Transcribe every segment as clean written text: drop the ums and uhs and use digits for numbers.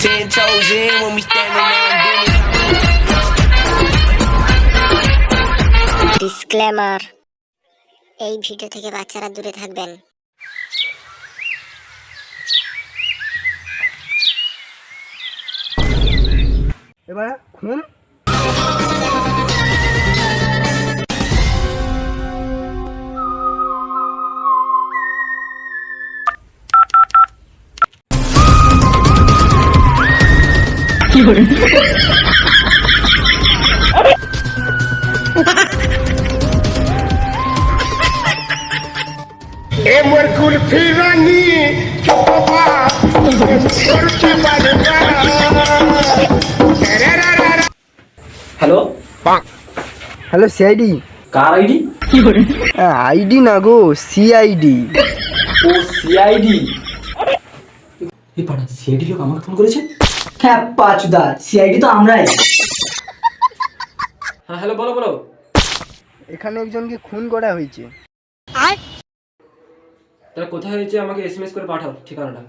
10 toes in when we standing on business. Disclaimer, এই video থেকে বাচ্চারা দূরে থাকবেন। এবার খুন এমর কুলফি রানী চোপা করতে পারে না। Hello, hello CID. কার আইডি? আইডি না গো, সিআইডি। ও সিআইডি। এই পাড়া সিআইডি লোক আমাকে ফোন করেছে। হ্যাঁ পাঁচদা, সিআইডি তো আমরাই। হ্যাঁ হ্যালো, বলো বলো। এখানে একজনকে খুন করা হয়েছে। তাহলে কোথায় হয়েছে আমাকে এসএমএস করে পাঠাও ঠিকানাটা।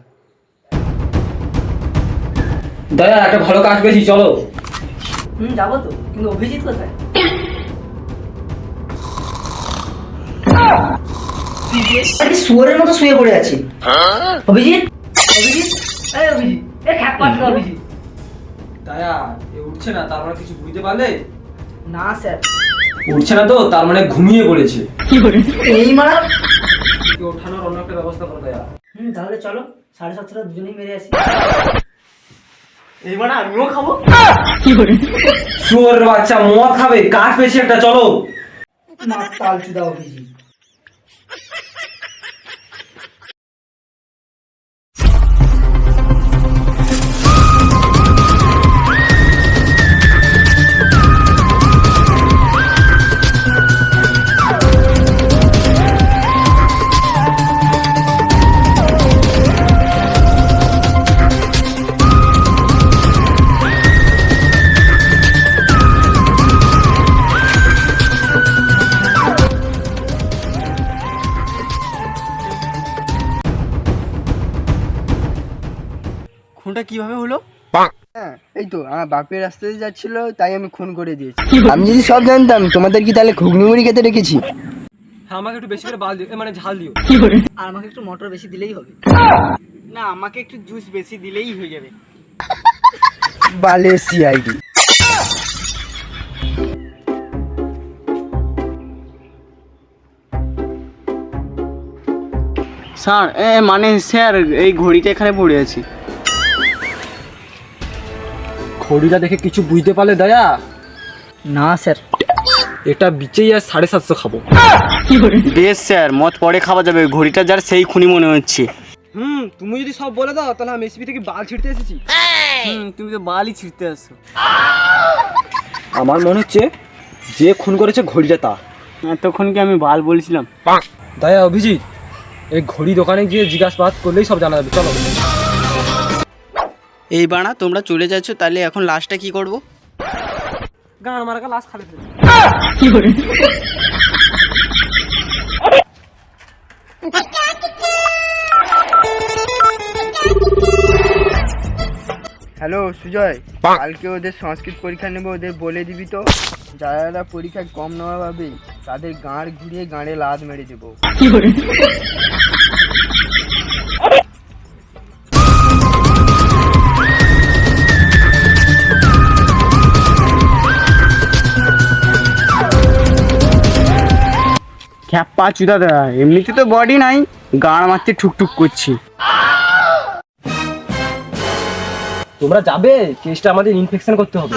দাদা একটা ভালো কাজ পেয়েছি, চলো। যাবো তো, কিন্তু অভিজিৎ কোথায়? শুয়োরের মতো শুয়ে পড়ে আছে। অভিজিৎ, অভিজিৎ, এই অভিজিৎ, এই খ্যাপাটকা অভিজিৎ। দাদা এ উঠছে না, তার মানে কিছু বুঝতে পারলে? না স্যার। উঠছে না তো, তার মানে ঘুমিয়ে পড়েছে। এই মারা। ওঠানোর অন্য একটা ব্যবস্থা করো দয়া। তাহলে চলো 7:30 দুজনেই মেরে আসি। এই মারা আমিও খাবো। শুয়োরের বাচ্চা মদ খাবে, কাজ পেয়েছে একটা, চলো। না তালচুদা অভিজিৎ। খুনটা কিভাবে হলো? হ্যাঁ এই তো আমার বাপের রাস্তাতে যাচ্ছিল, তাই আমি খুন করে দিয়েছি। আমি যদি সব জানতাম, তোমাদের কি তাহলে ঘুগনি মুড়ি খেতে রেখেছি? হ্যাঁ আমাকে একটু বেশি করে বাল দিও, মানে ঝাল দিও। আর আমাকে একটু মটর বেশি দিলেই হবে। না, আমাকে একটু জুস বেশি দিলেই হয়ে যাবে। বালে সিআইডি। স্যার মানে স্যার এই ঘড়িটা এখানে পড়ে আছে। ঘড়িটা দেখে কিছু বুঝতে পারলে দয়া? না স্যার। এটা বিচেই আর 750 খাবো। বেশ স্যার, মদ পরে খাওয়া যাবে, ঘড়িটা যার সেই খুনি মনে হচ্ছে। তুমি যদি সব বলে দাও তাহলে আমি এসপি থেকে বাল ছিঁড়তে এসেছি। তুমি তো বালই ছিঁড়তে আসছো। আমার মনে হচ্ছে যে খুন করেছে ঘড়িটা তা। এতক্ষণ কি আমি বাল বলছিলাম? দয়া অভিজিৎ, এই ঘড়ি দোকানে গিয়ে জিজ্ঞাসাবাদ করলেই সব জানা যাবে, চলো। এই বাড়া তোমরা চলে যাচ্ছ, তাহলে এখন লাস্টটা কি করব? গান মারা লাশ খালি ফেলে। হ্যালো সুজয়, কালকে ওদের সংস্কৃত পরীক্ষা নেবো, ওদের বলে দিবি তো। যারা পরীক্ষায় কম নেওয়া পাবে তাদের গাঁড় ঘুরিয়ে গাঁড়ে লাদ মেরে দেবো। খ্যাপা চুদা দা, এমনিতে তো বডি নাই, গাঁড় মারতে ঠুকঠুক করছি। তোমরা যাবে, কেসটা আমাদের ইনফেকশন করতে হবে।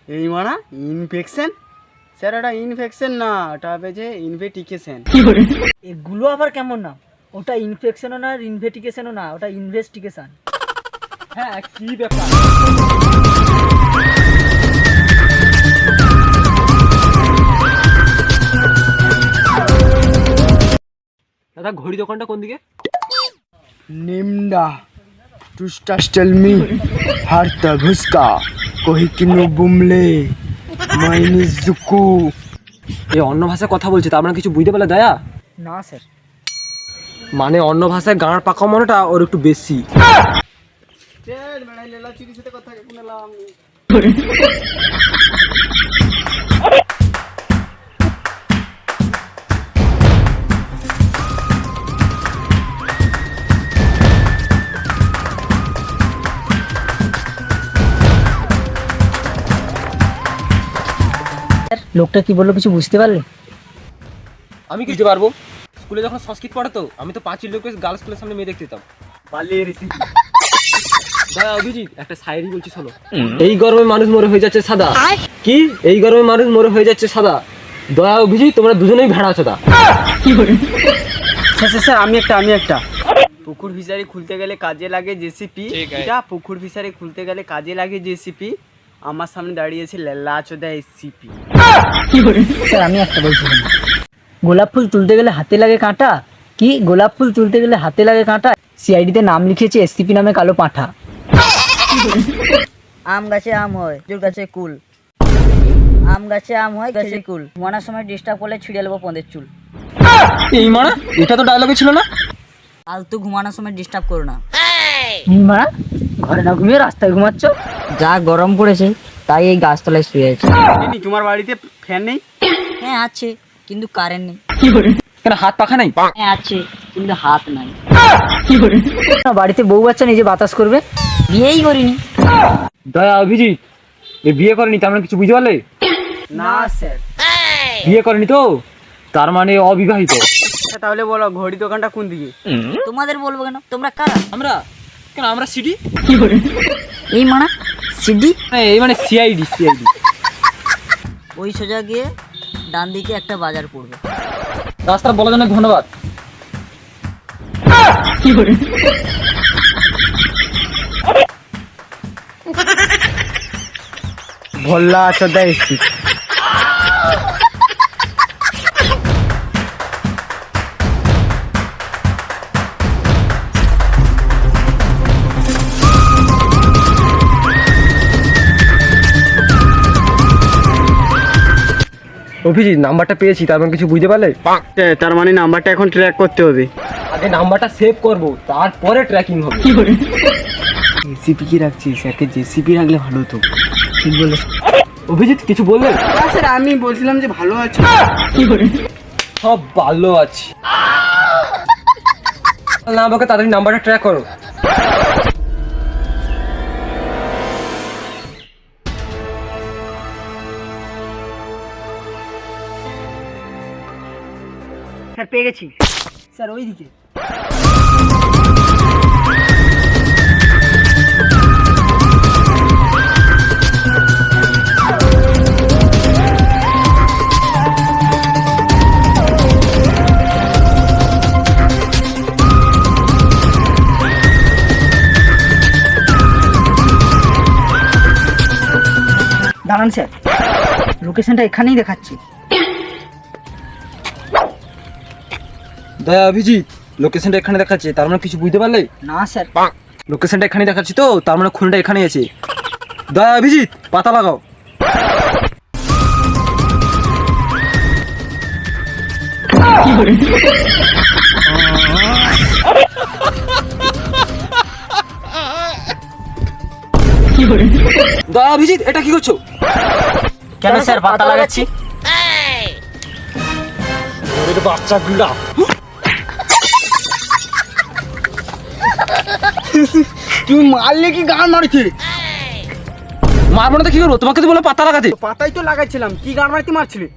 এই মারা ইনফেকশন? স্যার এটা ইনফেকশন না, ওটা হবে যে ইনভেস্টিগেশন। এগুলো আবার কেমন না? ওটা ইনফেকশনও না, ইনভেস্টিগেশনও না, ওটা ইনভেস্টিগেশন। হ্যাঁ কি ব্যাপার? দাদা ঘড়ি দোকানটা কোন দিকে? নিমডা টুস্টাস্টেলমি হারতা ভুসকা কহিকিনু বুমলে মাইনি জুকু। এই অন্য ভাষায় কথা বলছে, তার মানে কিছু বুঝতে পারলে দয়া? না স্যার। মানে অন্য ভাষায় গাঁড় পাকা মনেটা ওর একটু বেশি। স্যার মেড়াই লেলা চিরির সাথে কথা শুনলাম। লোকটা কি বললো কিছু বুঝতে পারলে? আমি কি বুঝতে পারবো? স্কুলে যখন সংস্কৃত পড়াতো আমি তো 5 লোকের গার্লস স্কুলের সামনে মেয়ে দেখতে যেতাম। দাদা অভিজিৎ একটা শায়রি বলছি শোনো। এই গরমে মানুষ মরে হয়ে যাচ্ছে সাদা। কি? এই গরমে মানুষ মরে হয়ে যাচ্ছে সাদা। দয়া অভিজিৎ তোমরা দুজনেই ভেড়া আছো তা। স্যার আমি একটা পুকুর ফিশারি খুলতে গেলে কাজে লাগে জেসিপি। এটা পুকুর ফিশারি খুলতে গেলে কাজে লাগে জেসিপি। আমার সামনে দাঁড়িয়েছে লেলা চোদা এসিপি। স্যার আমি একটা বলছি, গোলাপ ফুল তুলতে গেলে হাতে লাগে কাঁটা। কি? গোলাপ ফুল তুলতে গেলে হাতে লাগে কাঁটা। সিআইডিতে নাম লিখেছে এসসিপি নামে কালো পাঁঠা। আম গাছে আম হয়, চুল গাছে কুল। আম গাছে আম হয়, গাছে কুল। ঘুমানোর সময় ডিস্টার্ব করলে ছিঁড়ে নেবো পদের চুল। এই মানা এটা তো ডায়লগে ছিল না। আলতু ঘুমানোর সময় ডিস্টার্ব করো না। মা ঘরে না ঘুমিয়ে রাস্তায় ঘুমাচ্ছ? যা গরম পড়েছে তাই এই গাছতলায় শুয়ে আছে। তোমার বাড়িতে ফ্যান নেই? হ্যাঁ আছে, কিন্তু কারেন্ট নেই। কেন হাত পাখা নাই? হ্যাঁ আছে, কিন্তু হাত নাই। বাড়িতে বউ বাচ্চা নিজে বাতাস করবে? বিয়েই করিনি। দয়া অভিজিৎ এ বিয়ে করেনি তার মানে কিছু বুঝতে পারলে? না স্যার। বিয়ে করেনি তো তার মানে অবিবাহিত। তাহলে বলো ঘড়ি দোকানটা কোন দিকে? তোমাদের বলবো কেন, তোমরা কারা? আমরা কেন আমরা সিডি এই মানা সিডি, এই মানে সিআইডি। ওই সোজা গিয়ে ডান দিকে একটা বাজার পড়বে। রাস্তা বলার জন্য ধন্যবাদ। ভোল্লা চোদা এসি। অভিজিৎ নাম্বারটা পেয়েছি তার মানে কিছু বুঝতে পারলে? তার মানে নাম্বারটা এখন ট্র্যাক করতে হবে। আগে নাম্বারটা সেভ করব তারপরে ট্র্যাকিং হবে। জেসিপি কি রাখছিস? স্যারকে জেসিপি রাখলে ভালো হতো। ঠিক বলে। অভিজিৎ কিছু বললেন? স্যার আমি বলছিলাম যে ভালো আছে। সব ভালো আছে না, আমাকে তাড়াতাড়ি নাম্বারটা ট্র্যাক করো। স্যার পেয়ে গেছি। স্যার ওই দিকে। দাঁড়ান স্যার, লোকেশনটা এখানেই দেখাচ্ছি। দয়া অভিজিৎ লোকেশনটা এখানে দেখাচ্ছে তার মানে কিছু বুঝতে পারলে? না স্যার। লোকেশনটা এখানে দেখাচ্ছি তো তার মানে খুনটা এখানেই আছে। দয়া অভিজিৎ পাতা লাগাও। দয়া অভিজিৎ এটা কি করছো? কেন স্যার পাতা লাগাচ্ছি? বাচ্চাগুলা তুমি মারলে কি গান মারছে? মারবো না তো কি করবো? তোমাকে তো বলে পাতা লাগাতে। পাতাই তো লাগাইছিলাম, কি গান মারতে মারছিলে?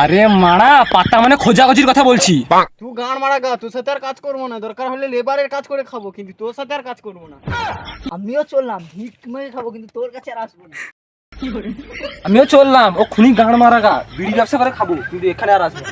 আরে মারা পাতা মানে খোঁজাখুঁজির কথা বলছি। তুই গান মারা গা, তোর সাথে আর কাজ করবো না। দরকার হলে লেবারের কাজ করে খাবো, কিন্তু তোর সাথে আর কাজ করবো না। আমিও চললাম, ভিট মেরে খাবো, কিন্তু তোর কাছে আর আসবো না। আমিও চললাম ও খুনি গান মারা গা, বিড়ি ব্যবসা করে খাবো, কিন্তু এখানে আর আসবো না।